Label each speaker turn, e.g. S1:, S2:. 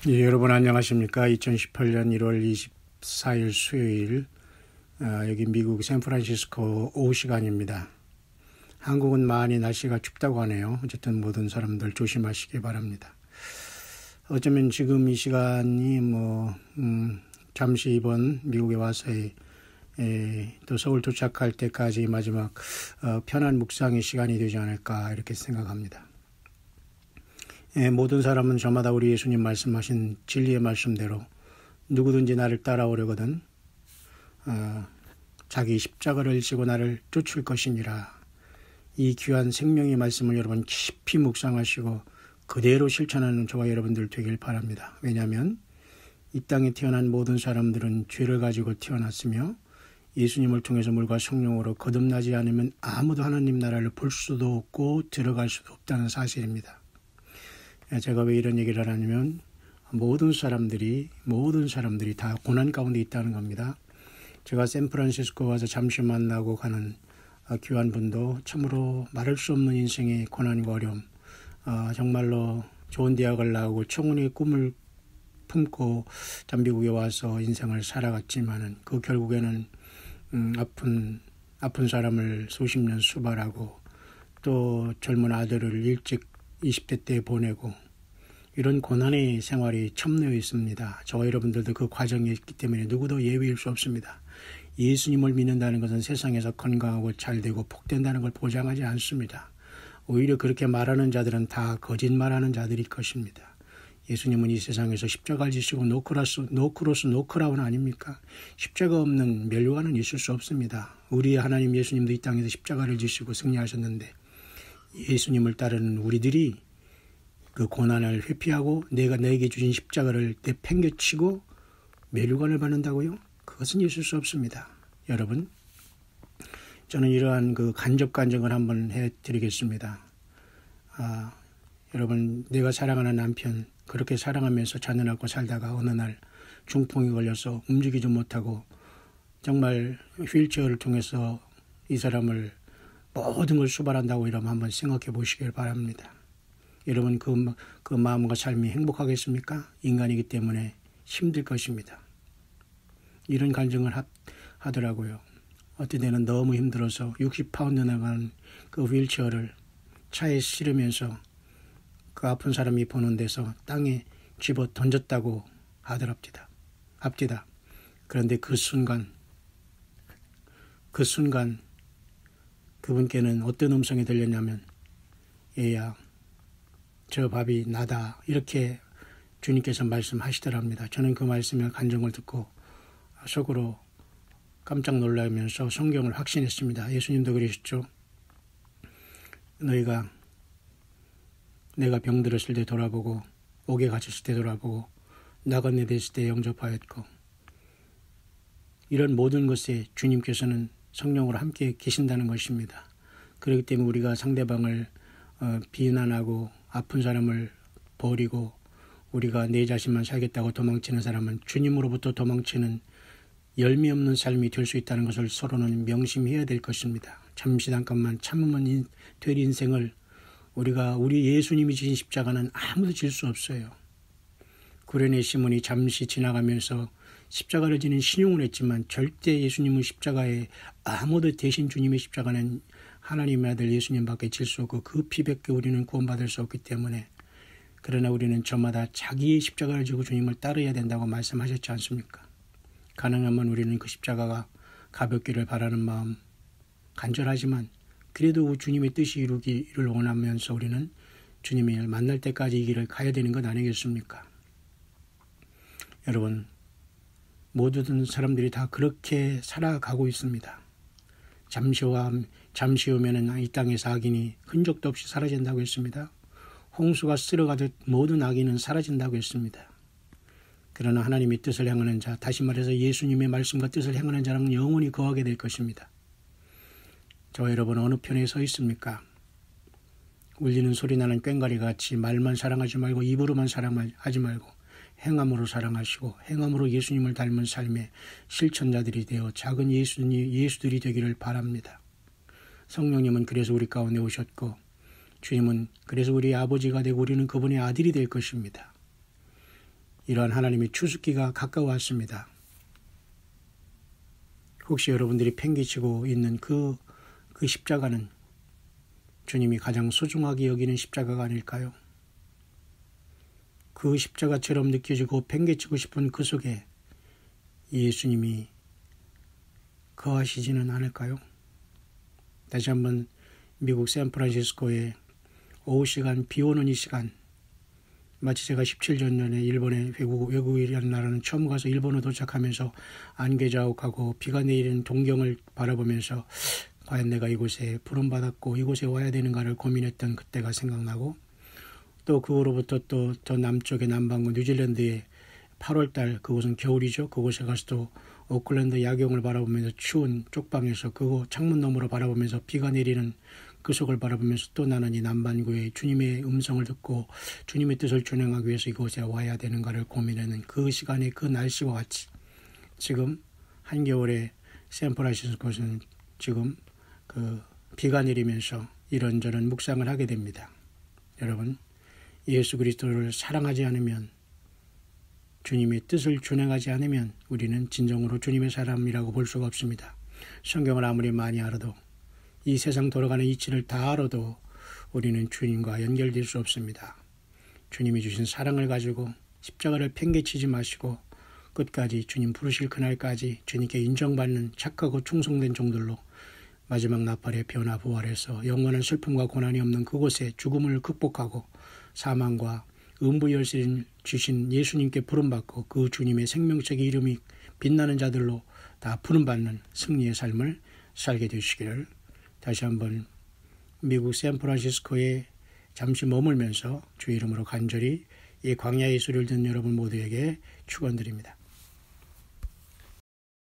S1: 예, 여러분 안녕하십니까? 2018년 1월 24일 수요일 여기 미국 샌프란시스코 오후 시간입니다. 한국은 많이 날씨가 춥다고 하네요. 어쨌든 모든 사람들 조심하시기 바랍니다. 어쩌면 지금 이 시간이 잠시 이번 미국에 와서 또 서울 도착할 때까지 마지막 편안 묵상의 시간이 되지 않을까 이렇게 생각합니다. 모든 사람은 저마다 우리 예수님 말씀하신 진리의 말씀대로 누구든지 나를 따라오려거든 자기 십자가를 지고 나를 쫓을 것이니라. 이 귀한 생명의 말씀을 여러분 깊이 묵상하시고 그대로 실천하는 저와 여러분들 되길 바랍니다. 왜냐하면 이 땅에 태어난 모든 사람들은 죄를 가지고 태어났으며 예수님을 통해서 물과 성령으로 거듭나지 않으면 아무도 하나님 나라를 볼 수도 없고 들어갈 수도 없다는 사실입니다. 제가 왜 이런 얘기를 하냐면 모든 사람들이 다 고난 가운데 있다는 겁니다. 제가 샌프란시스코 와서 잠시 만나고 가는 귀한 분도 참으로 말할 수 없는 인생의 고난과 어려움, 정말로 좋은 대학을 나오고 청운의 꿈을 품고 미국에 와서 인생을 살아갔지만은 그 결국에는 아픈 사람을 수십 년 수발하고 또 젊은 아들을 일찍 20대 때 보내고 이런 고난의 생활이 첨예해 있습니다. 저와 여러분들도 그 과정에 있기 때문에 누구도 예외일 수 없습니다. 예수님을 믿는다는 것은 세상에서 건강하고 잘되고 복된다는 걸 보장하지 않습니다. 오히려 그렇게 말하는 자들은 다 거짓말하는 자들일 것입니다. 예수님은 이 세상에서 십자가를 지시고 노크라운 아닙니까? 십자가 없는 멸류관은 있을 수 없습니다. 우리의 하나님 예수님도 이 땅에서 십자가를 지시고 승리하셨는데 예수님을 따르는 우리들이 그 고난을 회피하고 내가 너에게 주신 십자가를 내팽개치고 멸류관을 받는다고요? 그것은 있을 수 없습니다. 여러분, 저는 이러한 그 간접 간증을 한번 해드리겠습니다. 여러분, 내가 사랑하는 남편 그렇게 사랑하면서 자녀 낳고 살다가 어느 날 중풍이 걸려서 움직이지 못하고 정말 휠체어를 통해서 이 사람을 모든 걸 수발한다고 이러면 한번 생각해 보시길 바랍니다. 여러분 그 마음과 삶이 행복하겠습니까? 인간이기 때문에 힘들 것입니다. 이런 간증을 하더라고요. 어떤 때는 너무 힘들어서 60파운드 나가는 그 휠체어를 차에 실으면서 그 아픈 사람이 보는 데서 땅에 집어 던졌다고 하더랍니다. 그런데 그 순간 그분께는 어떤 음성이 들렸냐면 얘야 저 밥이 나다 이렇게 주님께서 말씀하시더랍니다. 저는 그 말씀의 간증을 듣고 속으로 깜짝 놀라면서 성경을 확신했습니다. 예수님도 그러셨죠. 내가 병들었을 때 돌아보고 옥에 갇혔을 때 돌아보고 나그네 됐을 때 영접하였고 이런 모든 것에 주님께서는 성령으로 함께 계신다는 것입니다. 그렇기 때문에 우리가 상대방을 비난하고 아픈 사람을 버리고 우리가 내 자신만 살겠다고 도망치는 사람은 주님으로부터 도망치는 열매 없는 삶이 될 수 있다는 것을 서로는 명심해야 될 것입니다. 잠시 잠깐만 참으면 될 인생을 우리 예수님이 지신 십자가는 아무도 질 수 없어요. 구레네 시몬이 잠시 지나가면서 십자가를 지는 신용을 했지만 절대 예수님의 십자가에 아무도 대신 주님의 십자가는 하나님의 아들 예수님밖에 질 수 없고 그 피밖에 우리는 구원받을 수 없기 때문에 그러나 우리는 저마다 자기의 십자가를 지고 주님을 따르어야 된다고 말씀하셨지 않습니까? 가능하면 우리는 그 십자가가 가볍기를 바라는 마음 간절하지만 그래도 주님의 뜻이 이루기를 원하면서 우리는 주님을 만날 때까지 이 길을 가야 되는 것 아니겠습니까? 여러분, 모든 사람들이 다 그렇게 살아가고 있습니다. 잠시 후면은 이 땅에서 악인이 흔적도 없이 사라진다고 했습니다. 홍수가 쓸어가듯 모든 악인은 사라진다고 했습니다. 그러나 하나님의 뜻을 행하는 자, 다시 말해서 예수님의 말씀과 뜻을 행하는 자는 영원히 거하게 될 것입니다. 저와 여러분 어느 편에 서 있습니까? 울리는 소리 나는 꽹과리 같이 말만 사랑하지 말고 입으로만 사랑하지 말고 행함으로 사랑하시고 행함으로 예수님을 닮은 삶의 실천자들이 되어 작은 예수들이 되기를 바랍니다. 성령님은 그래서 우리 가운데 오셨고 주님은 그래서 우리 아버지가 되고 우리는 그분의 아들이 될 것입니다. 이러한 하나님의 추수기가 가까워왔습니다. 혹시 여러분들이 팽개치고 있는 그 십자가는 주님이 가장 소중하게 여기는 십자가가 아닐까요? 그 십자가처럼 느껴지고 팽개치고 싶은 그 속에 예수님이 거하시지는 않을까요? 다시 한번 미국 샌프란시스코의 오후 시간, 비 오는 이 시간, 마치 제가 17년 전에 일본에 외국이라는 나라는 처음 가서 일본에 도착하면서 안개자욱하고 비가 내리는 동경을 바라보면서 과연 내가 이곳에 부름받았고 이곳에 와야 되는가를 고민했던 그때가 생각나고, 또 그거로부터 또 저 남쪽의 남반구 뉴질랜드의 8월달, 그곳은 겨울이죠. 그곳에 가서 또 오클랜드 야경을 바라보면서 추운 쪽방에서 그곳 창문 너머로 바라보면서 비가 내리는 그 속을 바라보면서 또 나는 이 남반구의 주님의 음성을 듣고 주님의 뜻을 준행하기 위해서 이곳에 와야 되는가를 고민하는 그 시간에 그 날씨와 같이 지금 한겨울에 샌프란시스코는 지금 그 비가 내리면서 이런저런 묵상을 하게 됩니다. 여러분, 예수 그리스도를 사랑하지 않으면, 주님의 뜻을 준행하지 않으면 우리는 진정으로 주님의 사람이라고 볼 수가 없습니다. 성경을 아무리 많이 알아도, 이 세상 돌아가는 이치를 다 알아도 우리는 주님과 연결될 수 없습니다. 주님이 주신 사랑을 가지고 십자가를 팽개치지 마시고 끝까지 주님 부르실 그날까지 주님께 인정받는 착하고 충성된 종들로 마지막 나팔의 변화 부활해서 영원한 슬픔과 고난이 없는 그곳에 죽음을 극복하고 사망과 음부 열쇠를 주신 예수님께 부름받고 그 주님의 생명책의 이름이 빛나는 자들로 다 부름받는 승리의 삶을 살게 되시기를 다시 한번 미국 샌프란시스코에 잠시 머물면서 주의 이름으로 간절히 이 광야의 소리를 듣는 여러분 모두에게 축원드립니다.